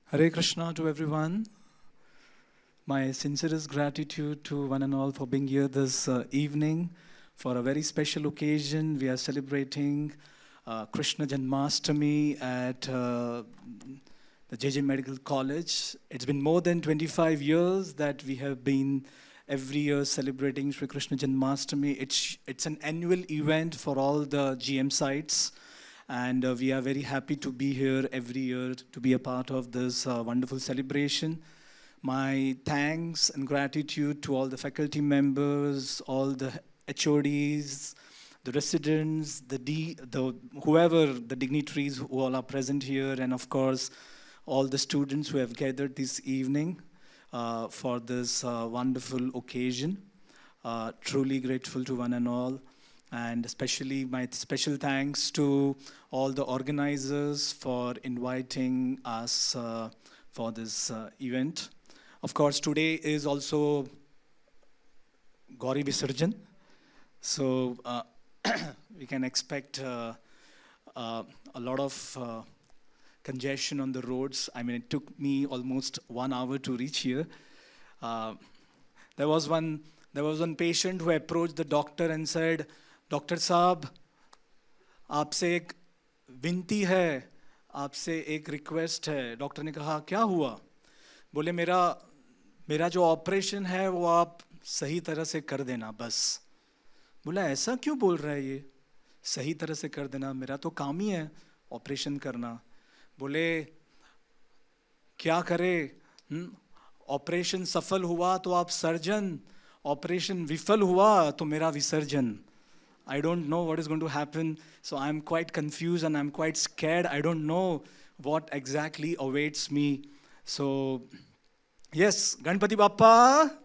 Hare Krishna to everyone. My sincerest gratitude to one and all for being here this evening for a very special occasion. We are celebrating Krishna Janmashtami at the JJ Medical College. It's been more than 25 years that we have been every year celebrating Sri Krishna Janmashtami. It's an annual event for all the GM sites. And we are very happy to be here every year to be a part of this wonderful celebration. My thanks and gratitude to all the faculty members, all the HODs, the residents, whoever the dignitaries who all are present here, and of course, all the students who have gathered this evening for this wonderful occasion. Truly grateful to one and all. And especially my special thanks to all the organizers for inviting us for this event. Of course, today is also Gauri Visarjan. So we can expect a lot of congestion on the roads. I mean, it took me almost 1 hour to reach here. There was one patient who approached the doctor and said, doctor साहब आपसे एक विनती है, आपसे एक request है. Doctor ने कहा क्या हुआ? बोले मेरा जो ऑपरेशन है वो आप सही तरह से कर देना बस. बोला ऐसा क्यों बोल रहा है ये, सही तरह से कर देना? मेरा तो काम ही है ऑपरेशन करना. बोले क्या करे, ऑपरेशन सफल हुआ तो आप सर्जन, ऑपरेशन विफल हुआ तो मेरा विसर्जन. I don't know what is going to happen, so I'm quite confused and I'm quite scared. I don't know what exactly awaits me. So, yes, Ganpati Bappa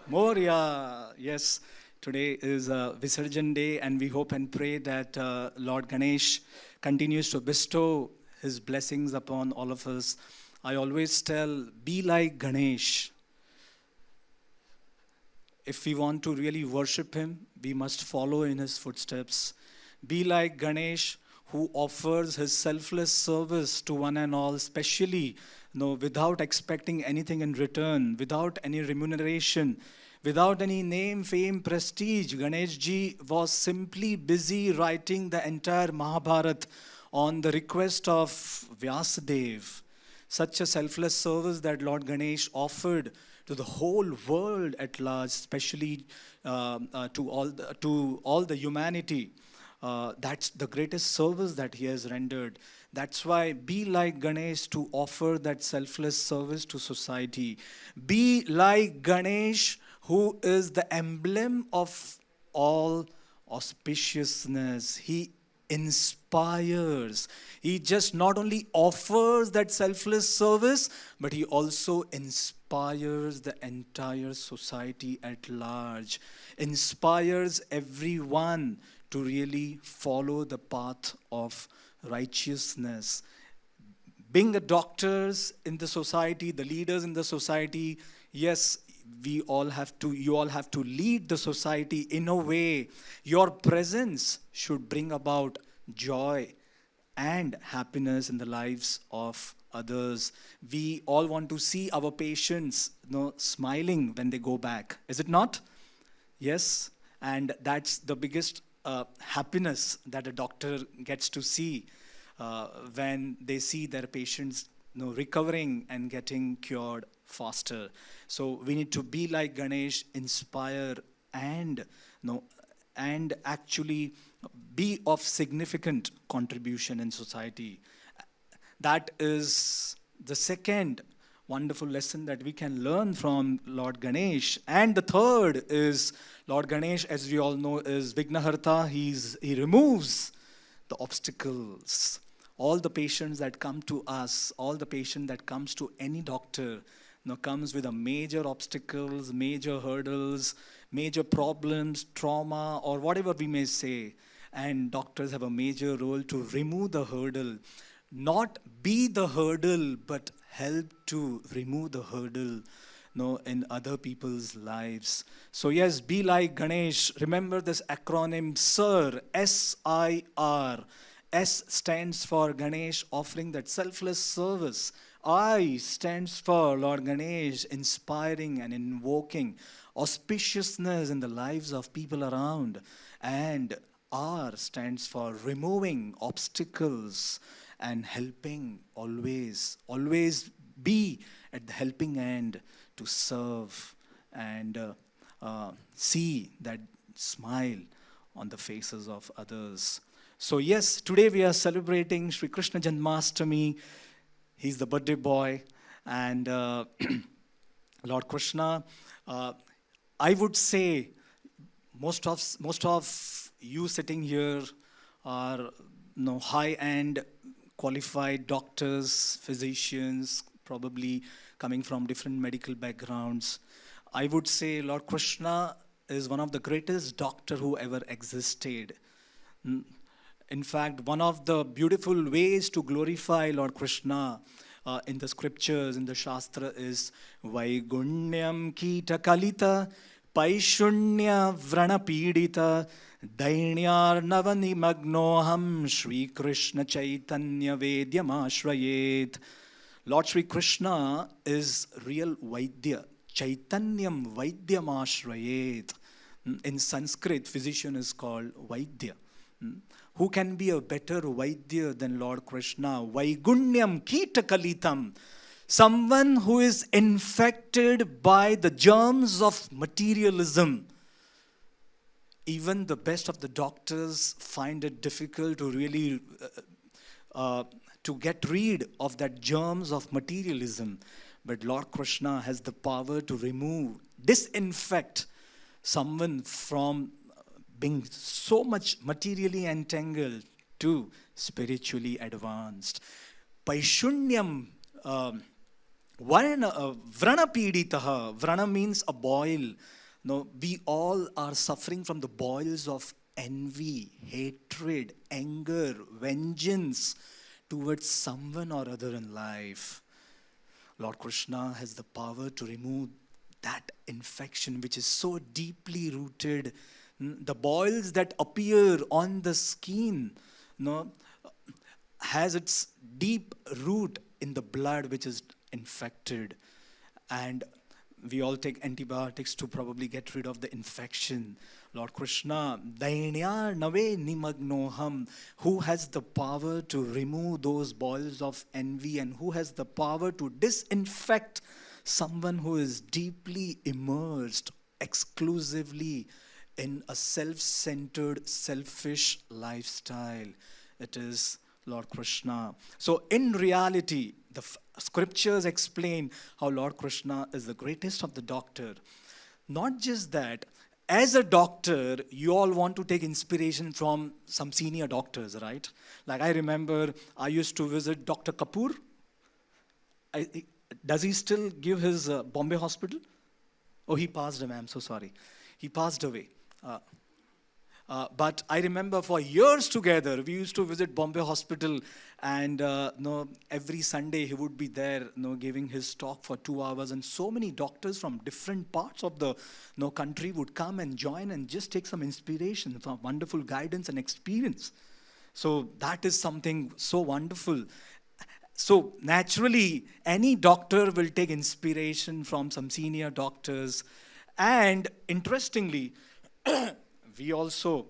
Moria. Yes, today is Visarjan Day, and we hope and pray that Lord Ganesh continues to bestow his blessings upon all of us. I always tell, be like Ganesh. If we want to really worship him, we must follow in his footsteps. Be like Ganesh, who offers his selfless service to one and all, especially without expecting anything in return, without any remuneration, without any name, fame, prestige. Ganesh ji was simply busy writing the entire Mahabharata on the request of Vyasadeva. Such a selfless service that Lord Ganesh offered to the whole world at large, especially to all the humanity. That's the greatest service that he has rendered. That's why be like Ganesh to offer that selfless service to society. Be like Ganesh, who is the emblem of all auspiciousness. He inspires. He just not only offers that selfless service, but he also inspires the entire society at large, inspires everyone to really follow the path of righteousness. Being the doctors in the society, the leaders in the society, yes, you all have to lead the society in a way. Your presence should bring about joy and happiness in the lives of others. We all want to see our patients smiling when they go back. Is it not? Yes. And that's the biggest happiness that a doctor gets to see when they see their patients recovering and getting cured faster. So we need to be like Ganesh, inspire and actually be of significant contribution in society. That is the second wonderful lesson that we can learn from Lord Ganesh. And the third is Lord Ganesh, as we all know, is Vignaharta. He removes the obstacles. All the patients that come to us, all the patient that comes to any doctor, comes with a major obstacles, major hurdles, major problems, trauma, or whatever we may say. And doctors have a major role to remove the hurdle. Not be the hurdle, but help to remove the hurdle in other people's lives. So yes, be like Ganesh. Remember this acronym SIR, S-I-R. S stands for Ganesh, offering that selfless service I stands for Lord Ganesh, inspiring and invoking auspiciousness in the lives of people around. And R stands for removing obstacles and helping always, always be at the helping end to serve and see that smile on the faces of others. So, yes, today we are celebrating Sri Krishna Janmashtami. He's the birthday boy, and Lord Krishna. I would say most of you sitting here are high-end qualified doctors, physicians, probably coming from different medical backgrounds. I would say Lord Krishna is one of the greatest doctor who ever existed. Mm, In fact, one of the beautiful ways to glorify Lord Krishna in the scriptures, in the Shastra, is Vaigunyam Kita Kalita Paishunya Vrana Pidita Dainyar Navani Magnoham Shri Krishna Chaitanya Vedyam Ashrayet. Lord Sri Krishna is real Vaidya. Chaitanyam Vaidyam Ashrayet. In Sanskrit, physician is called Vaidya. Who can be a better Vaidya than Lord Krishna? Vaigunyam Kita Kalitam. Someone who is infected by the germs of materialism. Even the best of the doctors find it difficult to really to get rid of that germs of materialism. But Lord Krishna has the power to remove, disinfect someone from being so much materially entangled to spiritually advanced. Paishunyam Vrana piditaha. Vrana means a boil. No, we all are suffering from the boils of envy, hatred, anger, vengeance towards someone or other in life. Lord Krishna has the power to remove that infection which is so deeply rooted. The boils that appear on the skin, has its deep root in the blood which is infected. And we all take antibiotics to probably get rid of the infection. Lord Krishna, Dainya Nave Nimagnoham, who has the power to remove those boils of envy and who has the power to disinfect someone who is deeply immersed exclusively in a self-centered, selfish lifestyle. It is Lord Krishna. So in reality, the scriptures explain how Lord Krishna is the greatest of the doctor. Not just that, as a doctor, you all want to take inspiration from some senior doctors, right? Like I remember I used to visit Dr. Kapoor. Does he still give his Bombay hospital? Oh, he passed away. I'm so sorry. He passed away. But I remember for years together, we used to visit Bombay Hospital, and every Sunday he would be there, giving his talk for 2 hours, and so many doctors from different parts of the country would come and join and just take some inspiration from wonderful guidance and experience. So that is something so wonderful. So naturally, any doctor will take inspiration from some senior doctors, and interestingly, we also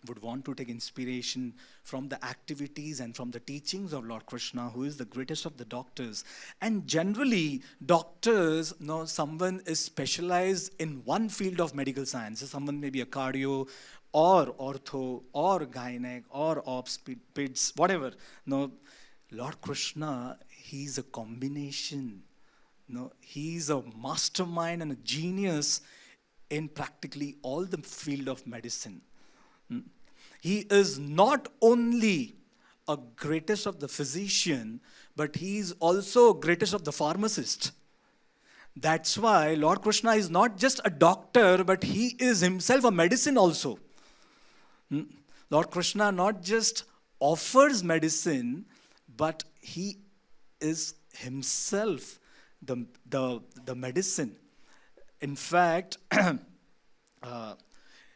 would want to take inspiration from the activities and from the teachings of Lord Krishna, who is the greatest of the doctors. And generally, doctors, someone is specialized in one field of medical science. So someone may be a cardio or ortho or gynec or obs, peds, whatever. Lord Krishna, he's a combination. He's a mastermind and a genius in practically all the field of medicine. He is not only a greatest of the physician, but he is also greatest of the pharmacist. That's why Lord Krishna is not just a doctor, but he is himself a medicine also. Lord Krishna not just offers medicine, but he is himself the medicine. In fact, it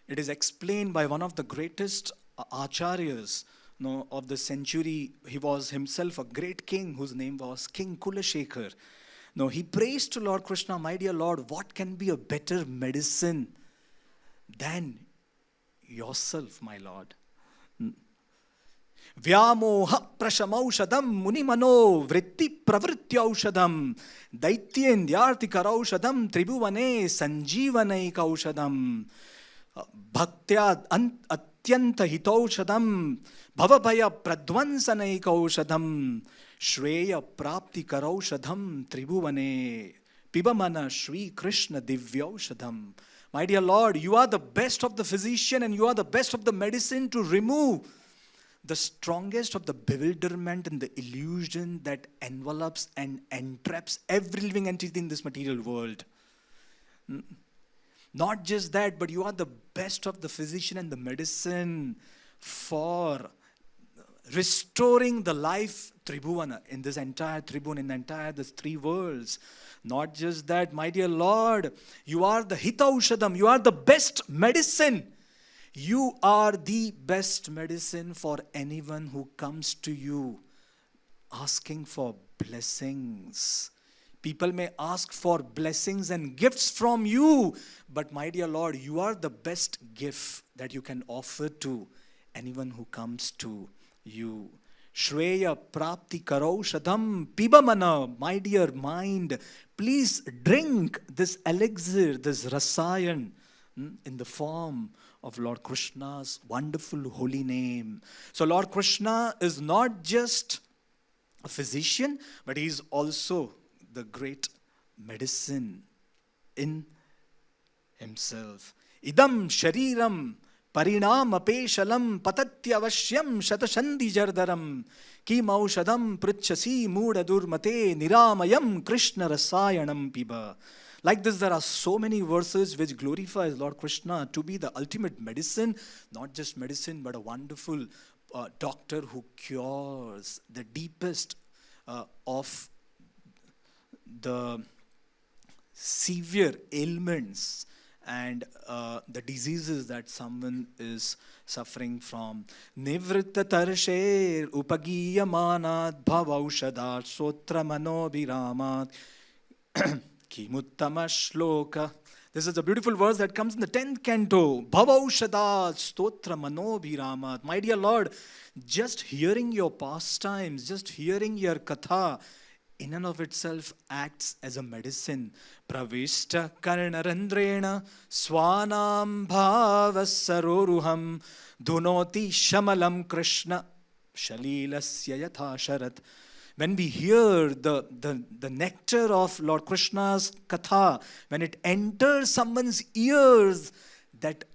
is explained by one of the greatest acharyas, no, of the century. He was himself a great king whose name was King Kulashekar. No, he prays to Lord Krishna, my dear Lord, what can be a better medicine than yourself, my Lord? Vyamoha prashamaushadam munimano vritti pravrityaushadam daityendhyartikaraushadam tribhuvane sanjeevanaikaushadam bhaktya atyanta hitaushadam bhavabhaya pradvansanaikaushadam shreya prapti karaushadam tribhuvane pibamana Shri Krishna divyaushadam. My dear Lord, you are the best of the physician and you are the best of the medicine to remove the strongest of the bewilderment and the illusion that envelops and entraps every living entity in this material world. Not just that, but you are the best of the physician and the medicine for restoring the life Tribhuvana in this entire Tribhuvan, in the entire these three worlds. Not just that, my dear Lord, you are the Hitaushadam, you are the best medicine. You are the best medicine for anyone who comes to you asking for blessings. People may ask for blessings and gifts from you, but my dear Lord, you are the best gift that you can offer to anyone who comes to you. Shreya prapti karaushadam pibamana, my dear mind, please drink this elixir, this rasayan, in the form of Lord Krishna's wonderful holy name. So Lord Krishna is not just a physician, but he is also the great medicine in himself. Idam shariram parinam apeshalam patatyavashyam shatashandhi jardaram kim aushadam pritchasi moodadurmate niramayam Krishna rasayanam piba. Like this, there are so many verses which glorifies Lord Krishna to be the ultimate medicine, not just medicine, but a wonderful doctor who cures the deepest of the severe ailments and the diseases that someone is suffering from. Nivritta tarsher upagiyamanat bhavaushadar sotra manobhiramat kimuttama shloka. This is a beautiful verse that comes in the 10th canto. Bhavaushadar stotra manobhiramat. My dear Lord, just hearing your pastimes, just hearing your katha, in and of itself acts as a medicine. Pravishta karnarandrena swanam bhavasaroruham dhunoti shamalam Krishna shalilasya yatha sharat. When we hear the nectar of Lord Krishna's katha, when it enters someone's ears, that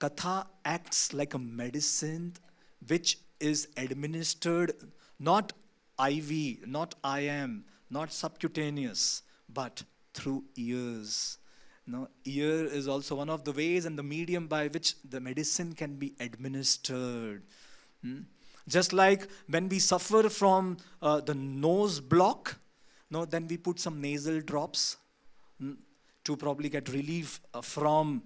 katha acts like a medicine which is administered not IV, not IM, not subcutaneous, but through ears. No, ear is also one of the ways and the medium by which the medicine can be administered. Just like when we suffer from the nose block, no, then we put some nasal drops to probably get relief from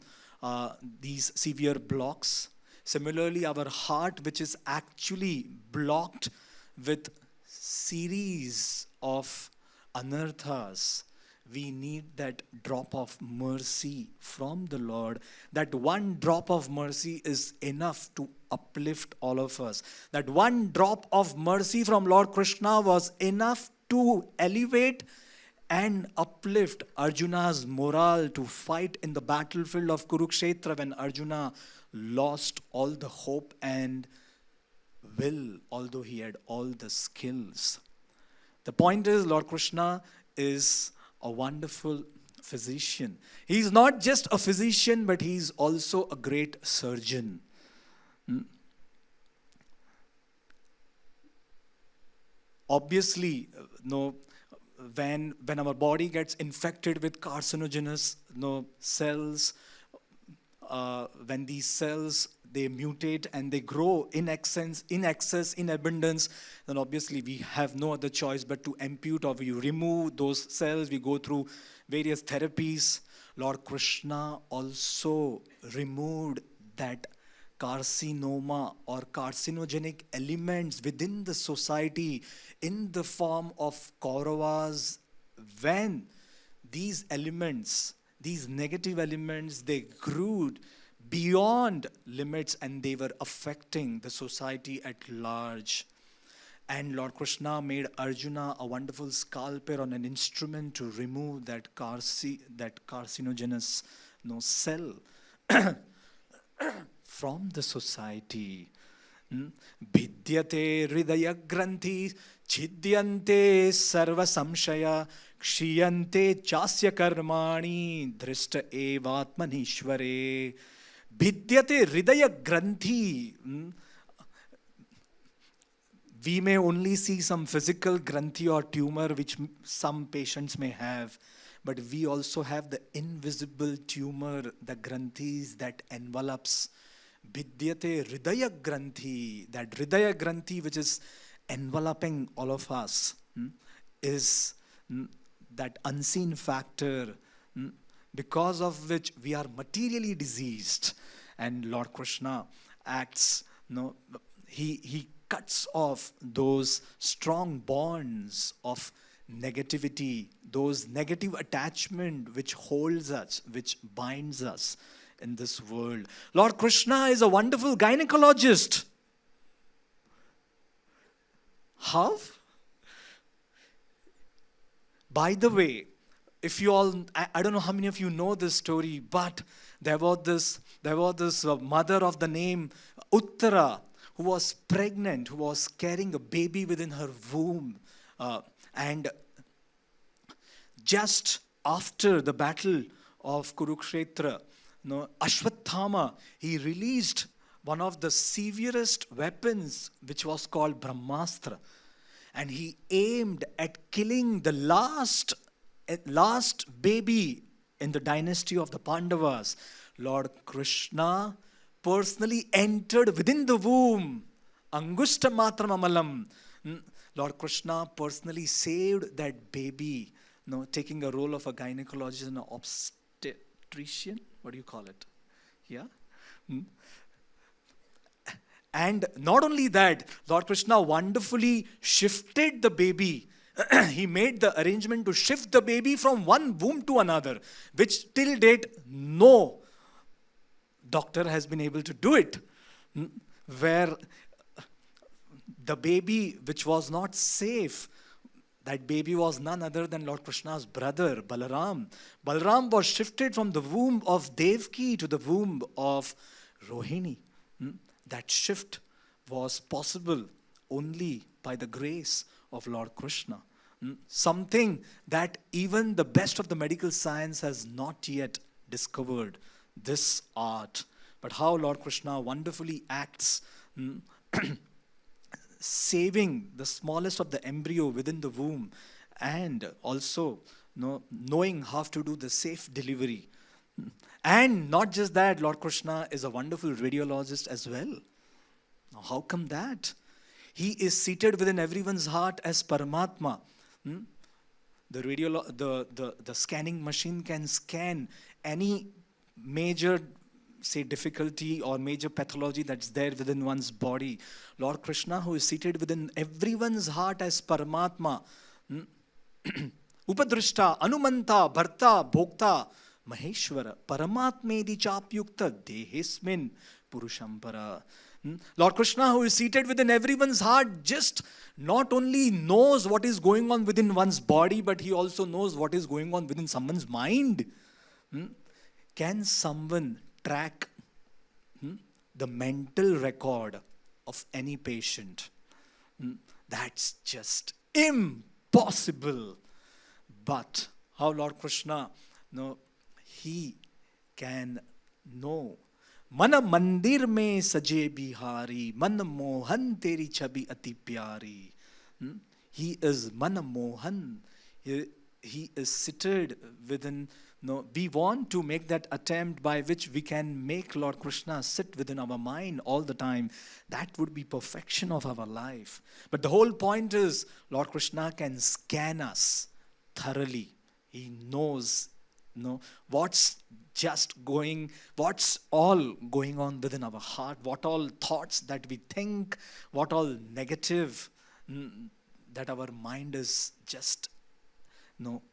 these severe blocks. Similarly, our heart, which is actually blocked with series of anarthas, we need that drop of mercy from the Lord. That one drop of mercy is enough to uplift all of us. That one drop of mercy from Lord Krishna was enough to elevate and uplift Arjuna's morale to fight in the battlefield of Kurukshetra when Arjuna lost all the hope and will, although he had all the skills. The point is, Lord Krishna is a wonderful physician. He is not just a physician, but he is also a great surgeon. Obviously, when our body gets infected with carcinogenous cells, when these cells they mutate and they grow in excess, in abundance, then obviously we have no other choice but to ampute or we remove those cells. We go through various therapies. Lord Krishna also removed that carcinoma or carcinogenic elements within the society in the form of Kauravas, when these elements, these negative elements, they grew beyond limits and they were affecting the society at large. And Lord Krishna made Arjuna a wonderful scalpel on an instrument to remove that carcinogenous cell from the society. Vidyate hridaya granthi chidyante sarva samshaya kshiyante chasya karmani drishta evatmanishware. Vidyate hridaya granthi. We may only see some physical granthi or tumor which some patients may have, but we also have the invisible tumor, the granthis that envelops. Vidyate hridaya granthi, that hridaya granthi which is enveloping all of us, is that unseen factor because of which we are materially diseased. And Lord Krishna acts, he cuts off those strong bonds of negativity, those negative attachment which holds us, which binds us in this world. Lord Krishna is a wonderful gynecologist. How? By the way, if you all, I don't know how many of you know this story, but there was this mother of the name Uttara, who was pregnant, who was carrying a baby within her womb. And just after the battle of Kurukshetra, Ashwatthama, he released one of the severest weapons, which was called Brahmastra. And he aimed at killing the last baby in the dynasty of the Pandavas. Lord Krishna personally entered within the womb. Angushta matram amalam. Lord Krishna personally saved that baby, taking a role of a gynecologist and an obstetrician. What do you call it? Yeah? And not only that, Lord Krishna wonderfully shifted the baby. He made the arrangement to shift the baby from one womb to another, which till date no doctor has been able to do it. Where the baby which was not safe, that baby was none other than Lord Krishna's brother, Balaram. Balaram was shifted from the womb of Devaki to the womb of Rohini. That shift was possible only by the grace of Lord Krishna. Something that even the best of the medical science has not yet discovered, this art. But how Lord Krishna wonderfully acts, saving the smallest of the embryo within the womb, and also knowing how to do the safe delivery. And not just that, Lord Krishna is a wonderful radiologist as well. Now, how come that? He is seated within everyone's heart as Paramatma. The scanning machine can scan any major, say, difficulty or major pathology that's there within one's body. Lord Krishna, who is seated within everyone's heart as Paramatma, Upadrishta, Anumanta, Bharta, Bhokta, Maheshwara, Paramatmedi Chapyukta, Dehesmin, Purushampara. Lord Krishna, who is seated within everyone's heart, just not only knows what is going on within one's body, but he also knows what is going on within someone's mind. Can someone track the mental record of any patient? That's just impossible. But how Lord Krishna, he can know. Mana mandir mein saje bihari, man mohan teri chabi ati pyari. He is Mana Mohan. He is seated within. We want to make that attempt by which we can make Lord Krishna sit within our mind all the time. That would be perfection of our life. But the whole point is Lord Krishna can scan us thoroughly. He knows No, what's what's all going on within our heart, what all thoughts that we think, what all negative that our mind is just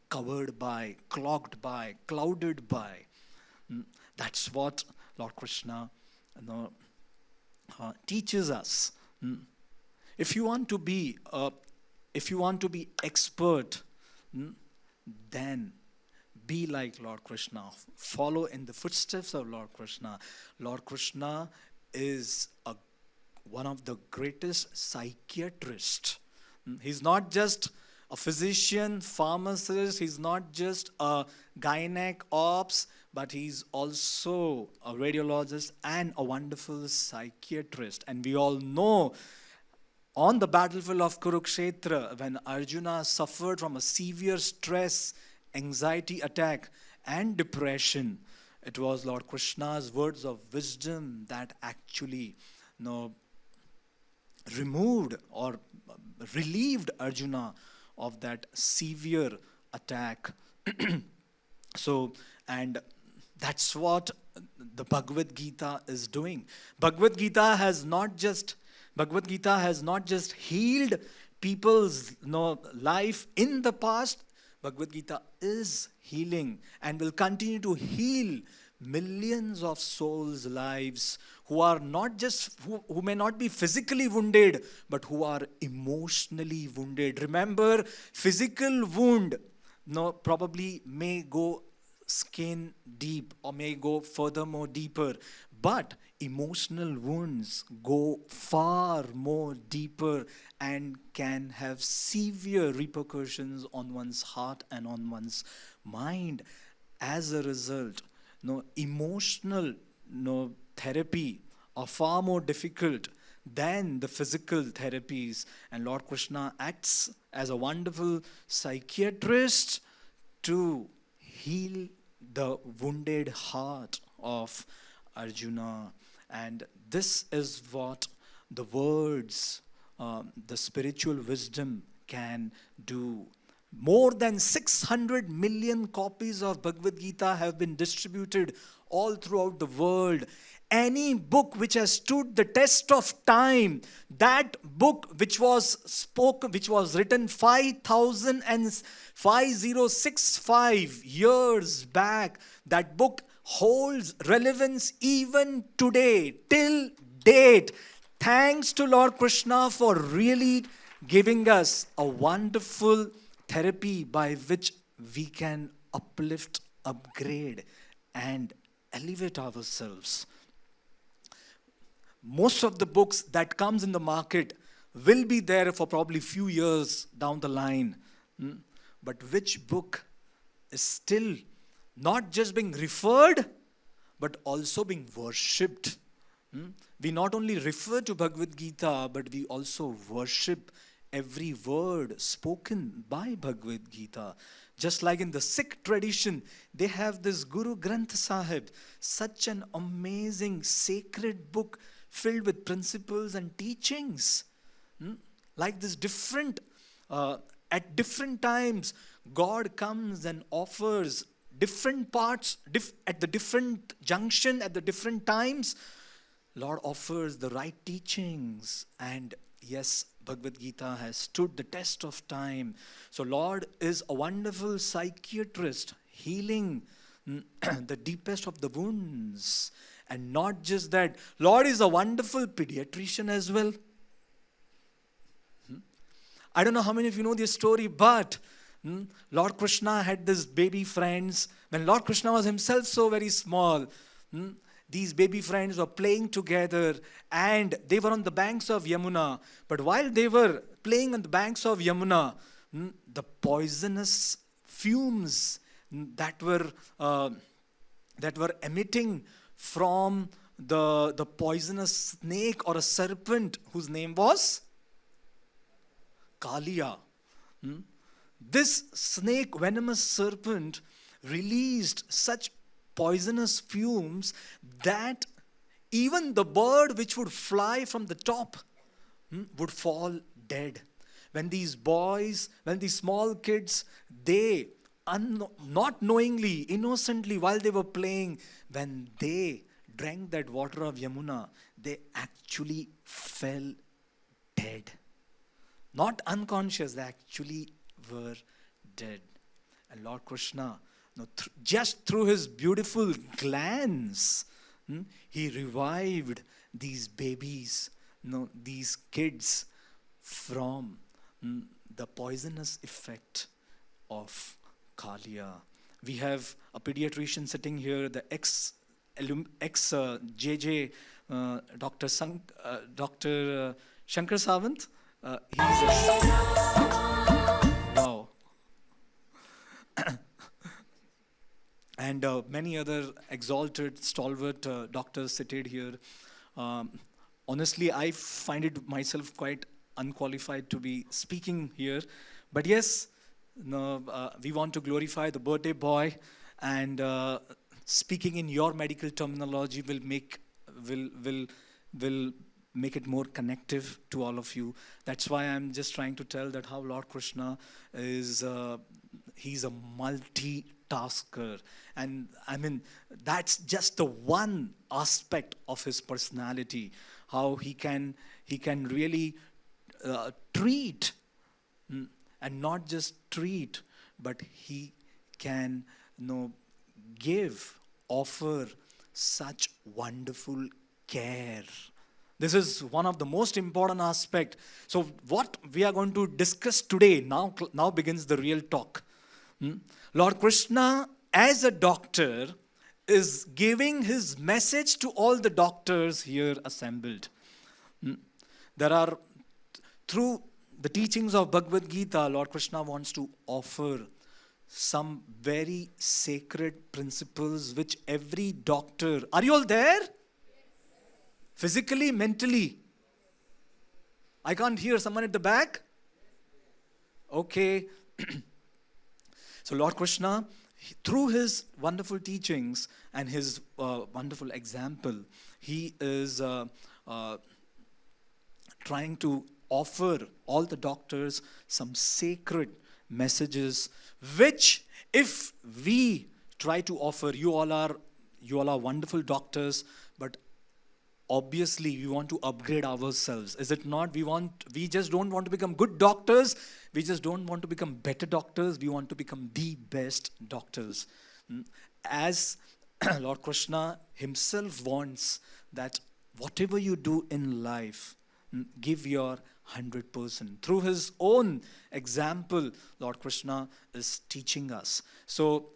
covered by, clogged by, clouded by. That's what Lord Krishna you know, teaches us. If you want to be expert, then be like Lord Krishna. Follow in the footsteps of Lord Krishna. Lord Krishna is one of the greatest psychiatrists. He's not just a physician, pharmacist, he's not just a gynec ops, but he's also a radiologist and a wonderful psychiatrist. And we all know on the battlefield of Kurukshetra, when Arjuna suffered from a severe stress, anxiety attack, and depression, it was Lord Krishna's words of wisdom that actually removed or relieved Arjuna of that severe attack. So, and that's what the Bhagavad Gita is doing. Bhagavad Gita has not just healed people's life in the past. Bhagavad Gita is healing and will continue to heal millions of souls' lives who are not just who may not be physically wounded, but who are emotionally wounded. Remember, physical wound probably may go skin deep or may go furthermore deeper, but emotional wounds go far more deeper and can have severe repercussions on one's heart and on one's mind. As a result, emotional therapy are far more difficult than the physical therapies. And Lord Krishna acts as a wonderful psychiatrist to heal the wounded heart of Arjuna. And this is what the words, the spiritual wisdom can do. More than 600 million copies of Bhagavad Gita have been distributed all throughout the world. Any book which has stood the test of time, that book which was written 5065 years back, that book holds relevance even today, till date. Thanks to Lord Krishna for really giving us a wonderful therapy by which we can uplift, upgrade, and elevate ourselves. Most of the books that comes in the market will be there for probably few years down the line. But which book is still not just being referred, but also being worshipped? We not only refer to Bhagavad Gita, but we also worship every word spoken by Bhagavad Gita. Just like in the Sikh tradition, they have this Guru Granth Sahib, such an amazing sacred book filled with principles and teachings. Like this at different times, God comes and offers different parts, at the different junction, at the different times, Lord offers the right teachings. And yes, Bhagavad Gita has stood the test of time. So Lord is a wonderful psychiatrist, healing the deepest of the wounds. And not just that, Lord is a wonderful pediatrician as well. I don't know how many of you know this story, but Lord Krishna had these baby friends. When Lord Krishna was himself so very small, these baby friends were playing together and they were on the banks of Yamuna. But while they were playing on the banks of Yamuna, the poisonous fumes that were emitting from the poisonous snake or a serpent whose name was Kaliya. This snake, venomous serpent, released such poisonous fumes that even the bird which would fly from the top would fall dead. When these small kids, they not knowingly, innocently, while they were playing, when they drank that water of Yamuna, they actually fell dead. Not unconscious, they actually were dead. And Lord Krishna, just through his beautiful glance, he revived these babies, these kids from the poisonous effect of Kalia. We have a pediatrician sitting here, the JJ, Dr. Shankar Savant. Wow. And many other exalted, stalwart doctors seated here. Honestly, I find it myself quite unqualified to be speaking here. But yes, we want to glorify the birthday boy, and speaking in your medical terminology will make it more connective to all of you. That's why I'm just trying to tell that how Lord Krishna is, he's a multitasker. And I mean, that's just the one aspect of his personality, how he can really treat, and not just treat, but he can offer such wonderful care. This is one of the most important aspect. So what we are going to discuss today, now begins the real talk. Lord Krishna, as a doctor, is giving his message to all the doctors here assembled. There are, through the teachings of Bhagavad Gita, Lord Krishna wants to offer some very sacred principles which every doctor, are you all there? Physically, mentally? I can't hear someone at the back. Okay. So Lord Krishna, through his wonderful teachings and his wonderful example, he is trying to offer all the doctors some sacred messages, which if we try to offer, you all are wonderful doctors, but obviously we want to upgrade ourselves, is it not? We just don't want to become good doctors, we just don't want to become better doctors, we want to become the best doctors. As Lord Krishna himself wants that whatever you do in life, give your 100%. Through his own example, Lord Krishna is teaching us. So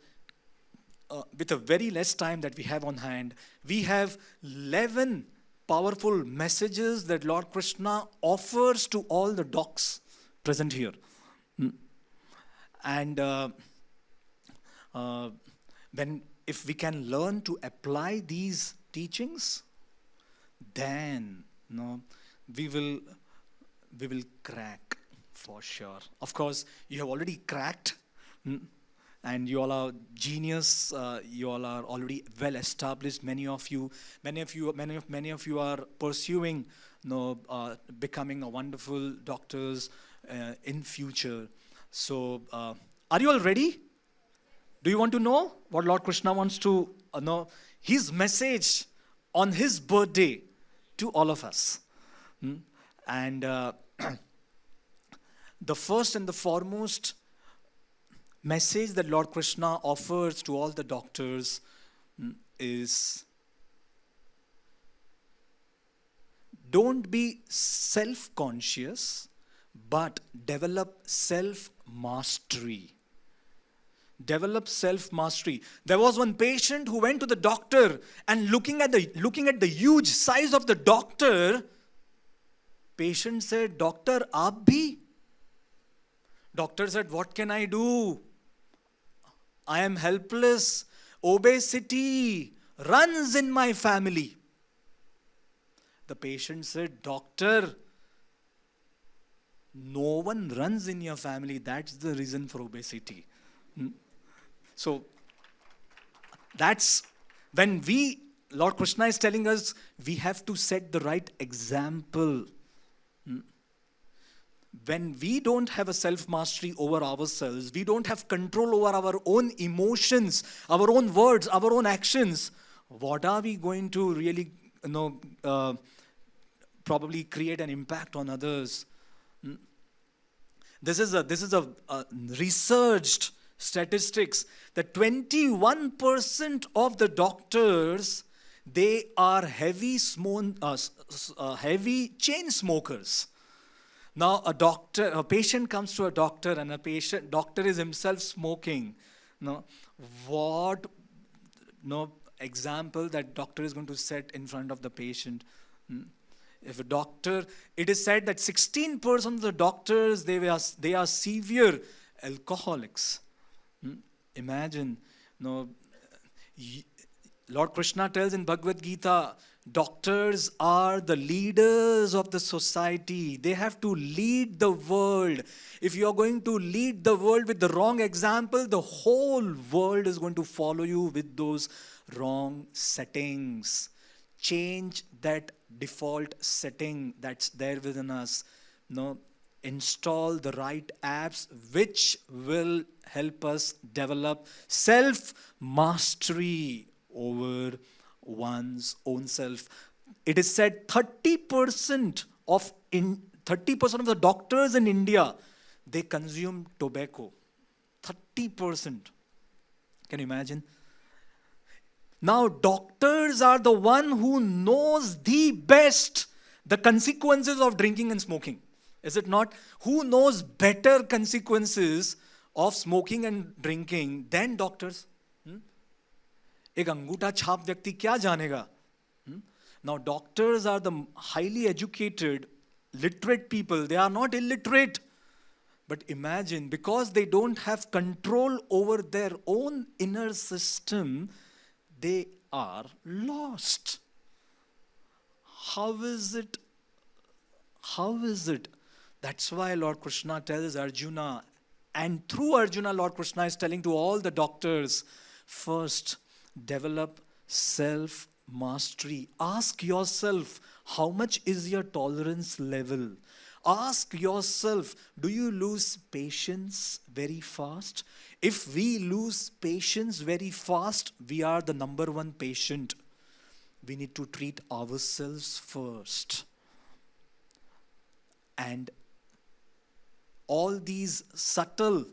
with a very less time that we have on hand, we have 11 powerful messages that Lord Krishna offers to all the docs present here. And if we can learn to apply these teachings, then we will crack for sure. Of course, you have already cracked, and you all are genius. You all are already well established. Many of you are pursuing, becoming a wonderful doctors in future. So, are you all ready? Do you want to know what Lord Krishna wants to know? His message on his birthday to all of us. And the first and the foremost message that Lord Krishna offers to all the doctors is, don't be self-conscious, but develop self-mastery. Develop self-mastery. There was one patient who went to the doctor, and looking at the huge size of the doctor, patient said, "Doctor, aap bhi?" Doctor said, "What can I do? I am helpless. Obesity runs in my family." The patient said, "Doctor, no one runs in your family. That's the reason for obesity." So that's when Lord Krishna is telling us we have to set the right example. when we don't have a self-mastery over ourselves, we don't have control over our own emotions, our own words, our own actions, what are we going to really, probably create an impact on others? This is a researched statistics that 21% of the doctors, they are heavy chain smokers. Now a patient comes to a doctor, and doctor is himself smoking. No, what no example that doctor is going to set in front of the patient? If a doctor, it is said that 16% of the doctors, they are severe alcoholics. Imagine, Lord Krishna tells in Bhagavad Gita, doctors are the leaders of the society. They have to lead the world. If you are going to lead the world with the wrong example, the whole world is going to follow you with those wrong settings. Change that default setting that's there within us. Install the right apps which will help us develop self-mastery over one's own self. It is said 30% of the doctors in India, they consume tobacco. 30%. Can you imagine? Now, doctors are the one who knows the best the consequences of drinking and smoking. Is it not? Who knows better consequences of smoking and drinking than doctors? एक अंगूठा छाप व्यक्ति क्या जानेगा? Now, doctors are the highly educated, literate people. They are not illiterate. But imagine, because they don't have control over their own inner system, they are lost. How is it? That's why Lord Krishna tells Arjuna, and through Arjuna, Lord Krishna is telling to all the doctors, first, develop self-mastery. Ask yourself, how much is your tolerance level? Ask yourself, do you lose patience very fast? If we lose patience very fast, we are the number one patient. We need to treat ourselves first. And all these subtle,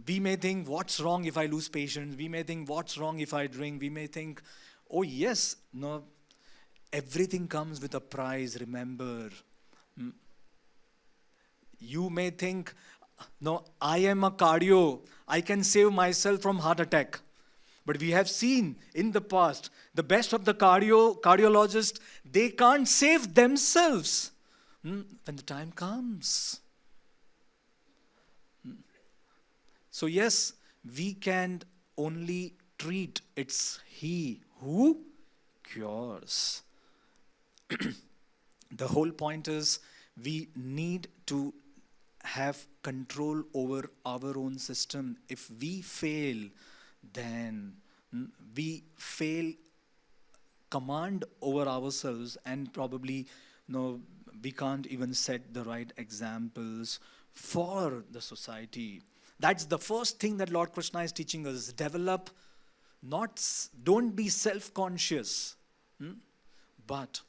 we may think, what's wrong if I lose patience? We may think, what's wrong if I drink? We may think, oh yes, no, everything comes with a price, remember. You may think, no, I am a cardio, I can save myself from heart attack. But we have seen in the past, the best of the cardiologists, they can't save themselves when the time comes. So yes, we can only treat. It's He who cures. The whole point is we need to have control over our own system. If we fail, then we fail command over ourselves, and probably we can't even set the right examples for the society. That's the first thing that Lord Krishna is teaching us. Don't be self-conscious, but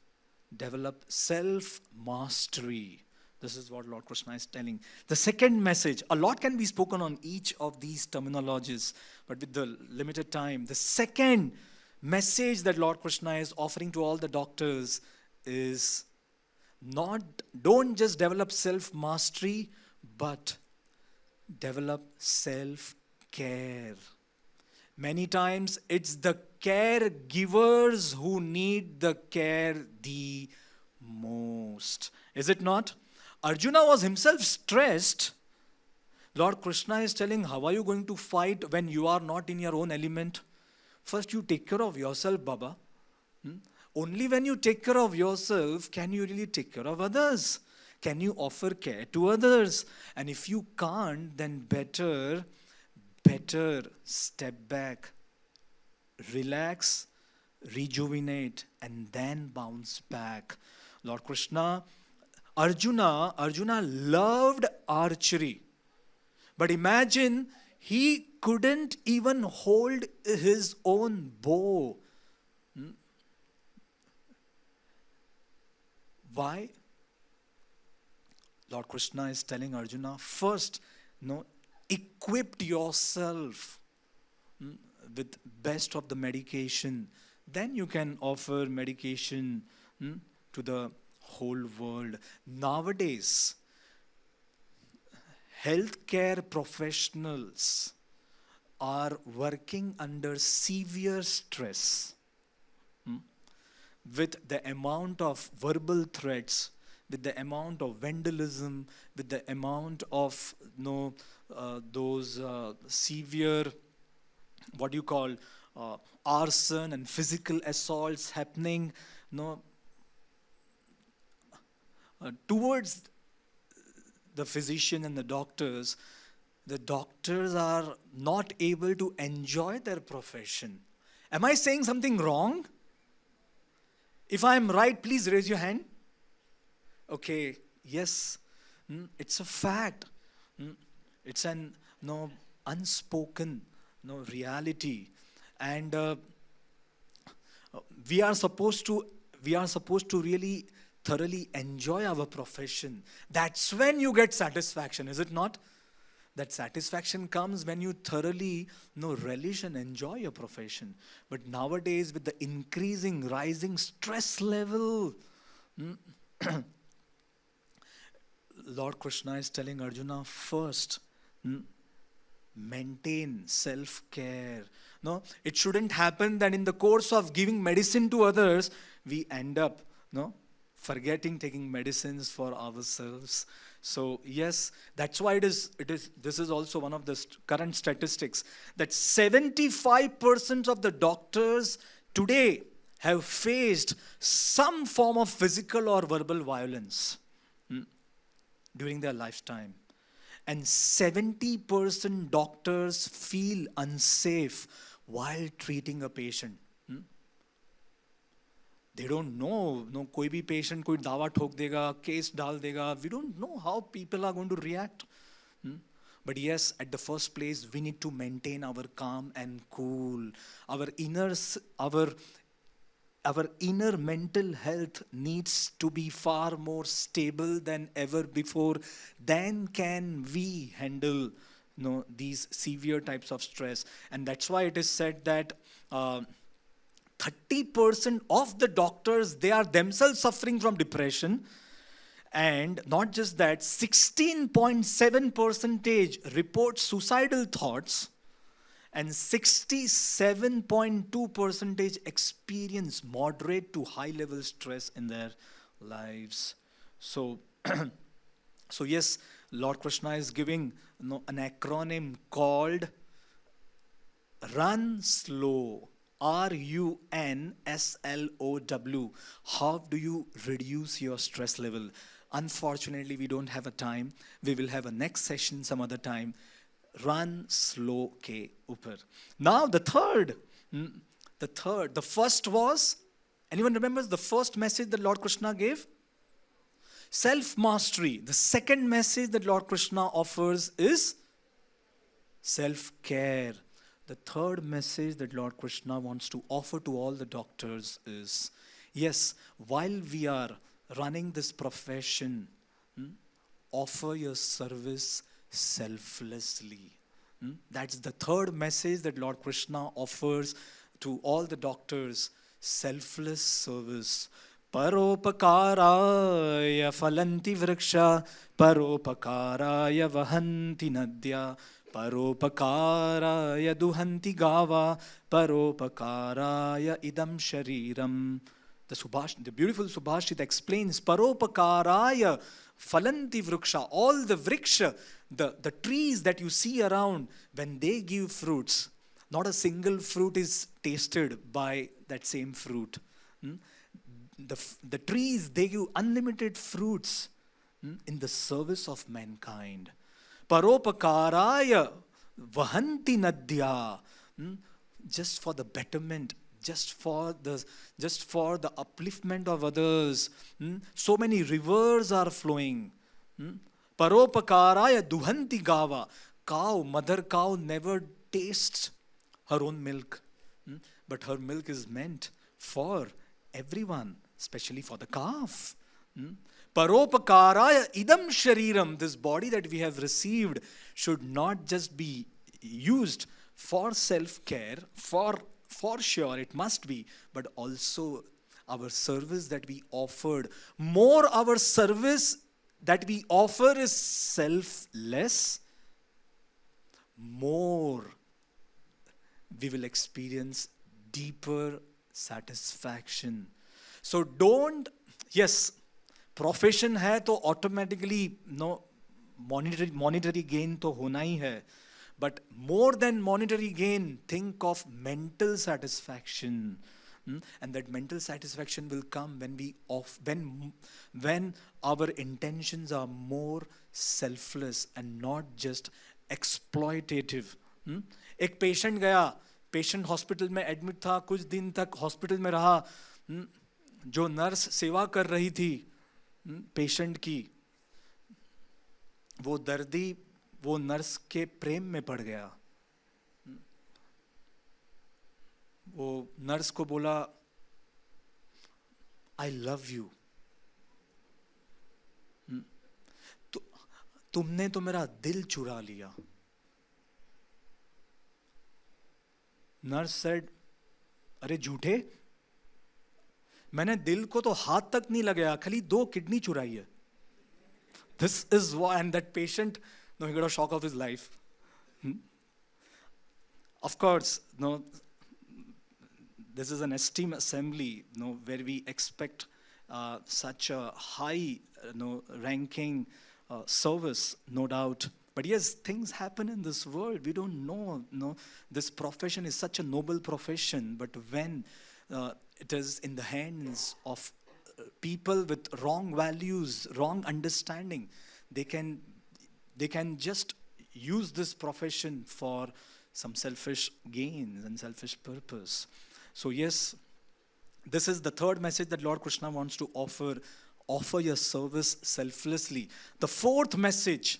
develop self-mastery. This is what Lord Krishna is telling. The second message, a lot can be spoken on each of these terminologies, but with the limited time, the second message that Lord Krishna is offering to all the doctors is don't just develop self-mastery, but develop self-care. Many times it's the caregivers who need the care the most. Is it not? Arjuna was himself stressed. Lord Krishna is telling, how are you going to fight when you are not in your own element? First you take care of yourself, Baba. Only when you take care of yourself can you really take care of others. Can you offer care to others? And if you can't, then better step back, relax, rejuvenate, and then bounce back. Lord Krishna, Arjuna loved archery. But imagine he couldn't even hold his own bow. Why? Lord Krishna is telling Arjuna, first, equip yourself with best of the medication. Then you can offer medication to the whole world. Nowadays, healthcare professionals are working under severe stress with the amount of verbal threats, with the amount of vandalism, with the amount of those severe, what do you call, arson and physical assaults happening, towards the physician and the doctors are not able to enjoy their profession. Am I saying something wrong? If I am right, please raise your hand. Okay, yes, it's a fact. It's an unspoken reality, and we are supposed to really thoroughly enjoy our profession. That's when you get satisfaction, is it not? That satisfaction comes when you thoroughly relish and enjoy your profession. But nowadays, with the rising stress level, Lord Krishna is telling Arjuna, first, maintain self-care. No, it shouldn't happen that in the course of giving medicine to others, we end up forgetting taking medicines for ourselves. So yes, that's why this is also one of the current statistics, that 75% of the doctors today have faced some form of physical or verbal violence during their lifetime. And 70% doctors feel unsafe while treating a patient. They don't know, कोई भी patient कोई दावा ठोक देगा, case डाल देगा. We don't know how people are going to react. But yes, at the first place, we need to maintain our calm and cool. Our inner mental health needs to be far more stable than ever before. Then can we handle these severe types of stress. And that's why it is said that 30% of the doctors, they are themselves suffering from depression. And not just that, 16.7% report suicidal thoughts, and 67.2% experience moderate to high level stress in their lives. So, so yes, Lord Krishna is giving an acronym called RUN SLOW. RUNSLOW. How do you reduce your stress level? Unfortunately, we don't have a time. We will have a next session some other time. Run slow ke upar. Now the first was, anyone remembers the first message that Lord Krishna gave? Self-mastery. The second message that Lord Krishna offers is self-care. The third message that Lord Krishna wants to offer to all the doctors is, yes, while we are running this profession, offer your service selflessly. That's the third message that Lord Krishna offers to all the doctors. Selfless service. Paropakaraya phalanti vriksha, paropakaraya vahanti nadya, paropakaraya duhanti gava, paropakaraya idam shariram. The beautiful Subhashit explains, paropakaraya phalanti vriksha, all the vriksha, the trees that you see around, when they give fruits, not a single fruit is tasted by that same fruit. The trees, they give unlimited fruits in the service of mankind. Paropakaraya vahanti nadya, just for the betterment, just for the upliftment of others. So many rivers are flowing. Paropakaraya duhanti gava. Mother cow never tastes her own milk. But her milk is meant for everyone, especially for the calf. Paropakaraya idam shariram. This body that we have received should not just be used for self-care, for sure it must be, but also our service that we offered. More our service that we offer is selfless, more we will experience deeper satisfaction. So don't, yes, profession है तो automatically monetary gain तो होना ही है, but more than monetary gain think of mental satisfaction, and that mental satisfaction will come when our intentions are more selfless and not just exploitative. एक patient गया, patient hospital में admit था, कुछ दिन तक हॉस्पिटल में रहा, जो नर्स सेवा कर रही थी पेशेंट की, वो दर्दी वो नर्स के प्रेम में पड़ गया. वो नर्स को बोला, आई लव यू, तुमने तो मेरा दिल चुरा लिया. नर्स सेड, अरे झूठे, मैंने दिल को तो हाथ तक नहीं लगाया, खाली 2 किडनी चुराई है. This is why, and that patient, no, he got a shock of his life. Of course, no, this is an esteemed assembly, no, where we expect such a high, ranking service, no doubt. But yes, things happen in this world. We don't know. No, this profession is such a noble profession, but when it is in the hands of people with wrong values, wrong understanding, they can just use this profession for some selfish gains and selfish purpose. So yes, this is the third message that Lord Krishna wants to offer. Offer your service selflessly. The fourth message,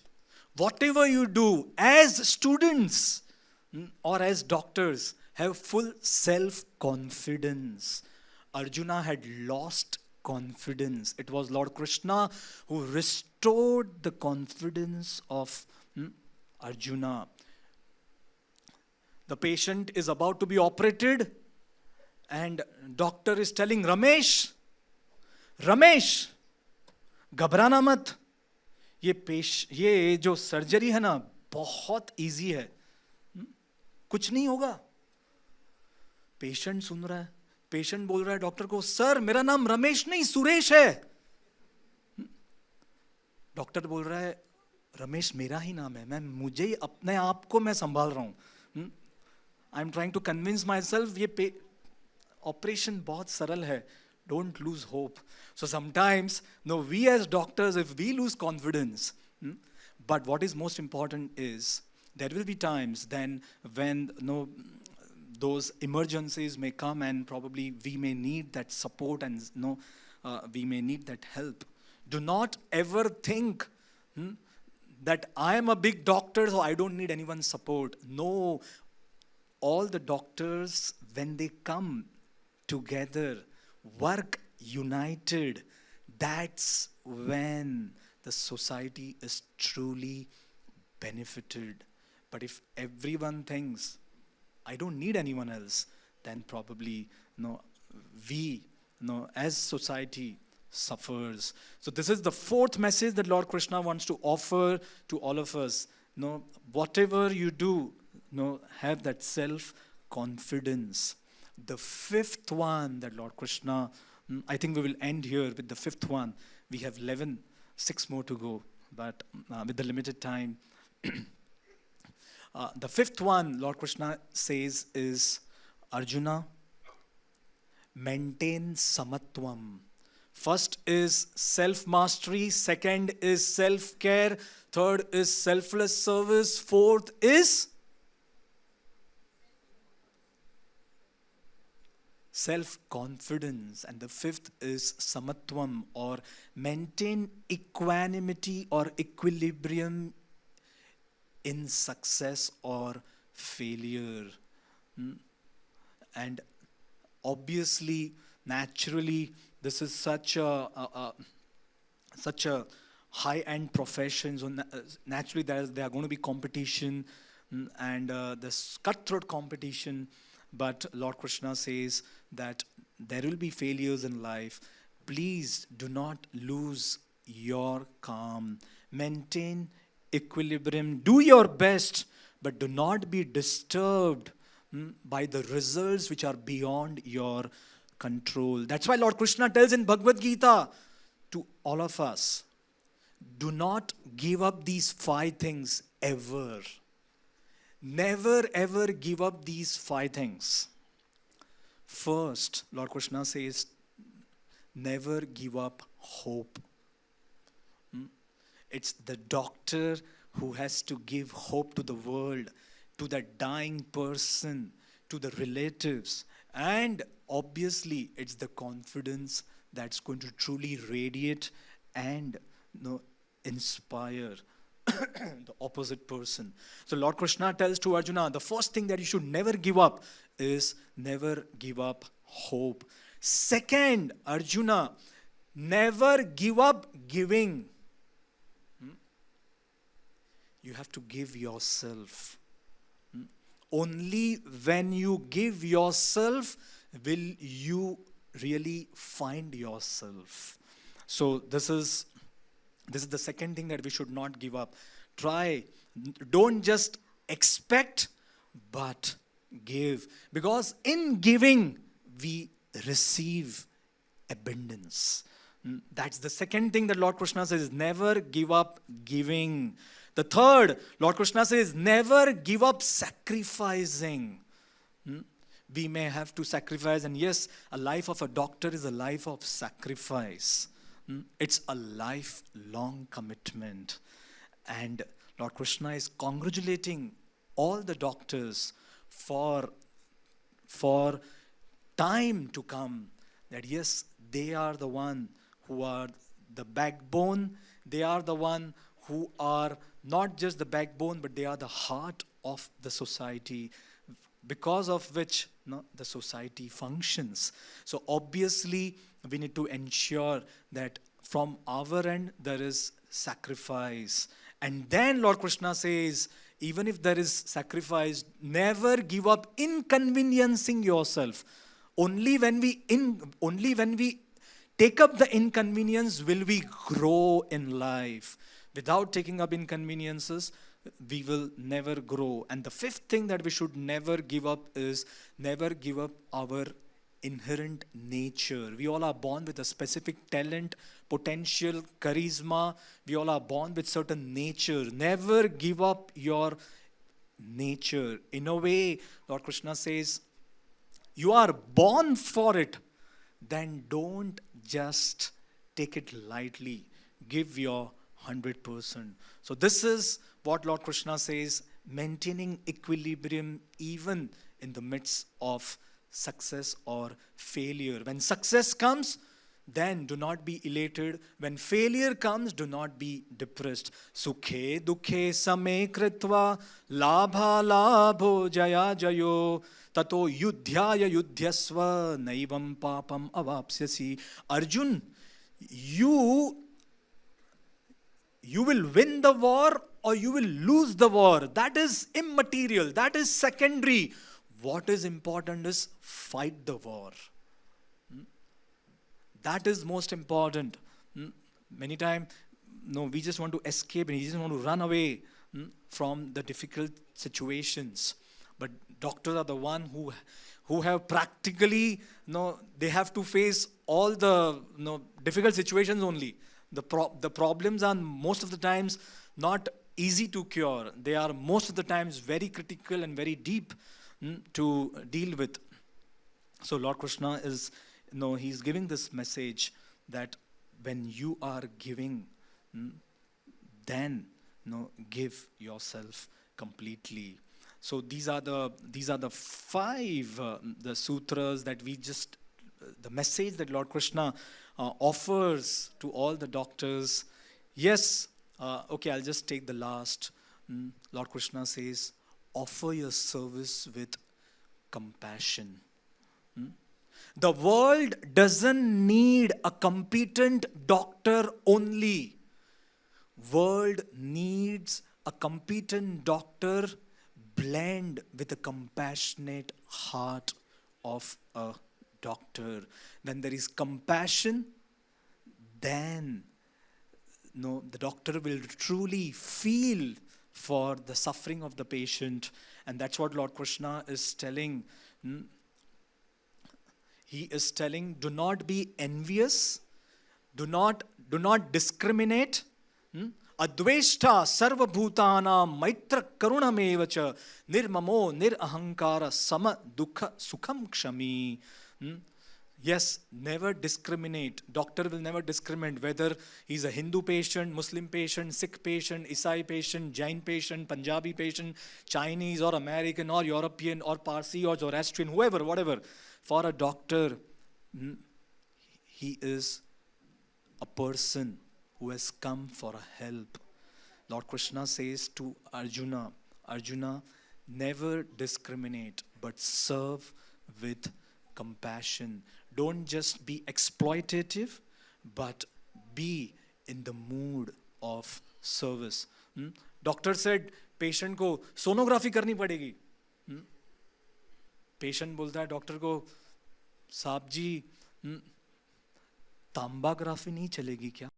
whatever you do as students or as doctors, have full self-confidence. Arjuna had lost confidence. It was Lord Krishna who restored the confidence of Arjuna. The patient is about to be operated and doctor is telling Ramesh, घबराना मत, ये जो surgery है ना बहुत easy है, कुछ नहीं होगा. पेशेंट सुन रहा है, पेशेंट बोल रहा है डॉक्टर को, सर मेरा नाम रमेश नहीं सुरेश है. डॉक्टर बोल रहा है, रमेश मेरा ही नाम है, मुझे ही अपने आप को मैं संभाल रहा हूं. I am trying to convince myself, ये ऑपरेशन बहुत सरल है. Don't lose hope. So sometimes, we as doctors, if we lose confidence, but what is most important is, there will be times then when those emergencies may come and probably we may need that support and we may need that help. Do not ever think that I am a big doctor, so I don't need anyone's support. No, all the doctors, when they come together, work united, that's when the society is truly benefited. But if everyone thinks, I don't need anyone else, then probably we as society suffers. So this is the fourth message that Lord Krishna wants to offer to all of us. Whatever you do, have that self-confidence. The fifth one that Lord Krishna, I think we will end here with the fifth one. We have 6 more to go, but with the limited time. The fifth one, Lord Krishna says, is Arjuna, maintain samatvam. First is self-mastery, second is self-care, third is selfless service, fourth is self-confidence. And the fifth is samatvam, or maintain equanimity or equilibrium in success or failure. And obviously, naturally, this is such a high-end profession. So naturally, there are going to be competition, and this cutthroat competition. But Lord Krishna says that there will be failures in life. Please do not lose your calm. Maintain equilibrium. Do your best, but do not be disturbed by the results which are beyond your control. That's why Lord Krishna tells in Bhagavad Gita to all of us, do not give up these 5 things ever. Never ever give up these 5 things. First, Lord Krishna says, never give up hope. It's the doctor who has to give hope to the world, to the dying person, to the relatives. And obviously, it's the confidence that's going to truly radiate and inspire the opposite person. So Lord Krishna tells to Arjuna, the first thing that you should never give up is never give up hope. Second, Arjuna, never give up giving. You have to give yourself. Only when you give yourself will you really find yourself. So this is the second thing that we should not give up. Don't just expect, but give. Because in giving, we receive abundance. That's the second thing that Lord Krishna says, never give up giving. The third, Lord Krishna says, never give up sacrificing. We may have to sacrifice, and yes, a life of a doctor is a life of sacrifice. It's a lifelong commitment. And Lord Krishna is congratulating all the doctors for time to come. That yes, they are the one who are the backbone. They are the one who are not just the backbone, but they are the heart of the society, because of which the society functions. So obviously, we need to ensure that from our end, there is sacrifice. And then Lord Krishna says, even if there is sacrifice, never give up inconveniencing yourself. Only when we take up the inconvenience will we grow in life. Without taking up inconveniences, we will never grow. And the fifth thing that we should never give up is never give up our inherent nature. We all are born with a specific talent, potential, charisma. We all are born with certain nature. Never give up your nature. In a way, Lord Krishna says, you are born for it. Then don't just take it lightly. Give your 100%. So this is what Lord Krishna says, maintaining equilibrium even in the midst of success or failure. When success comes, then do not be elated. When failure comes, do not be depressed. Sukhe dukhe same kritva labha labho jaya jayo tato yudhyaya yudhyasva naivam papam avapsyasi. Arjun, you will win the war or you will lose the war. That is immaterial. That is secondary. What is important is fight the war. That is most important. Many times, we just want to escape and we just want to run away from the difficult situations. But doctors are the one who have practically, they have to face all the difficult situations only. The problems are most of the times not easy to cure. They are most of the times very critical and very deep to deal with. So Lord Krishna is, he's giving this message that when you are giving, then give yourself completely. So these are the five the sutras that we just the message that Lord Krishna offers to all the doctors. Yes, okay, I'll just take the last. Lord Krishna says, offer your service with compassion. The world doesn't need a competent doctor only. World needs a competent doctor blend with a compassionate heart of a doctor. When there is compassion, then no, the doctor will truly feel for the suffering of the patient. And that's what Lord Krishna is telling. He is telling, do not be envious, do not discriminate. Adveshta sarva bhutana maitra karunameva cha nirmamo nirahankara sama dukha sukham kshami. Yes, never discriminate. Doctor will never discriminate whether he's a Hindu patient, Muslim patient, Sikh patient, Isai patient, Jain patient, Punjabi patient, Chinese or American or European or Parsi or Zoroastrian, whoever, whatever. For a doctor, he is a person who has come for a help. Lord Krishna says to Arjuna, Arjuna, never discriminate, but serve with compassion. Don't just be exploitative, but be in the mood of service. Doctor said, patient को sonography करनी पड़ेगी. Patient बोलता है doctor को, साहब जी तांबाग्राफी नहीं चलेगी क्या?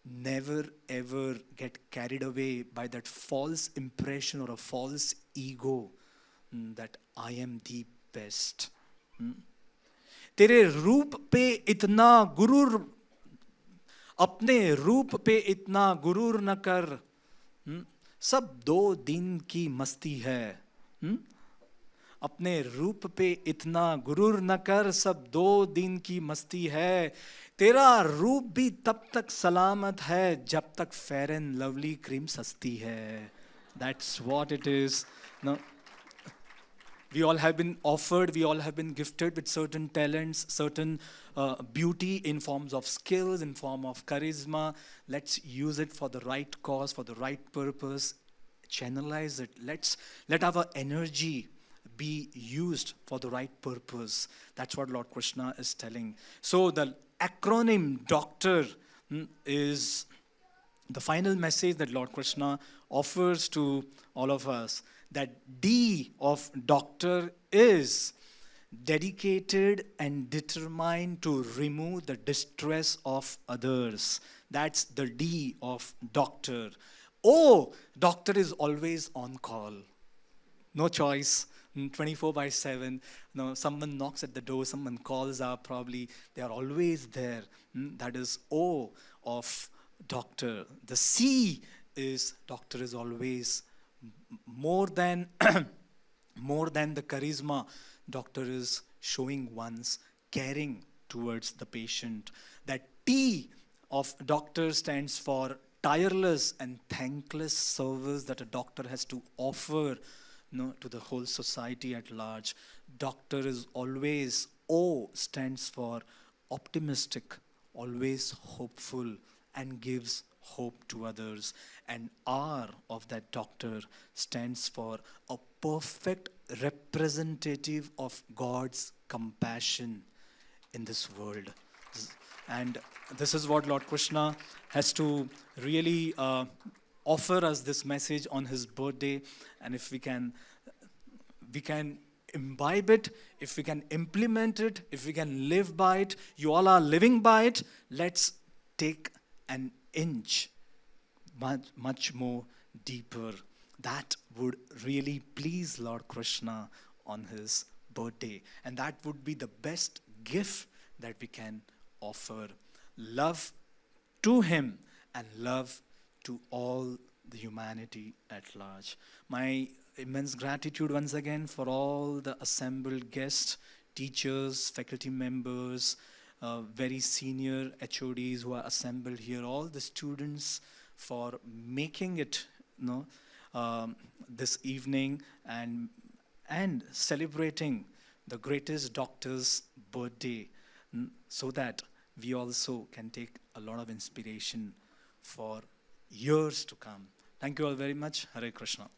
Never ever get carried away by that false impression or a false ego that I am the best. तेरे रूप पे इतना गुरूर, अपने रूप पे इतना गुरूर न कर, सब 2 दिन की मस्ती है. अपने रूप पे इतना गुरूर न कर, सब 2 दिन की मस्ती है. तेरा रूप भी तब तक सलामत है जब तक फेयर एंड लवली क्रीम सस्ती है. That's what it is. No, we all have been offered, we all have been gifted with certain talents, certain beauty in forms of skills, in form of charisma. Let's use it for the right cause, for the right purpose. Channelize it. Let our energy be used for the right purpose. That's what Lord Krishna is telling. So the acronym doctor is the final message that Lord Krishna offers to all of us. That D of doctor is dedicated and determined to remove the distress of others. That's the D of doctor. O, doctor is always on call. No choice. 24/7. No, someone knocks at the door, someone calls up, probably they are always there. That is O of doctor. The C is doctor is always more than more than the charisma. Doctor is showing one's caring towards the patient. That T of doctor stands for tireless and thankless service that a doctor has to offer to the whole society at large. Doctor is always, O stands for optimistic, always hopeful and gives hope to others. And R of that doctor stands for a perfect representative of God's compassion in this world. And this is what Lord Krishna has to really offer us this message on his birthday. And if we can imbibe it, if we can implement it, if we can live by it, you all are living by it, let's take an inch much more deeper. That would really please Lord Krishna on his birthday. And that would be the best gift that we can offer. Love to him and love to all the humanity at large. My immense gratitude once again for all the assembled guests, teachers, faculty members, very senior HODs who are assembled here, all the students for making it, this evening and celebrating the greatest doctor's birthday, so that we also can take a lot of inspiration for years to come. Thank you all very much. Hare Krishna.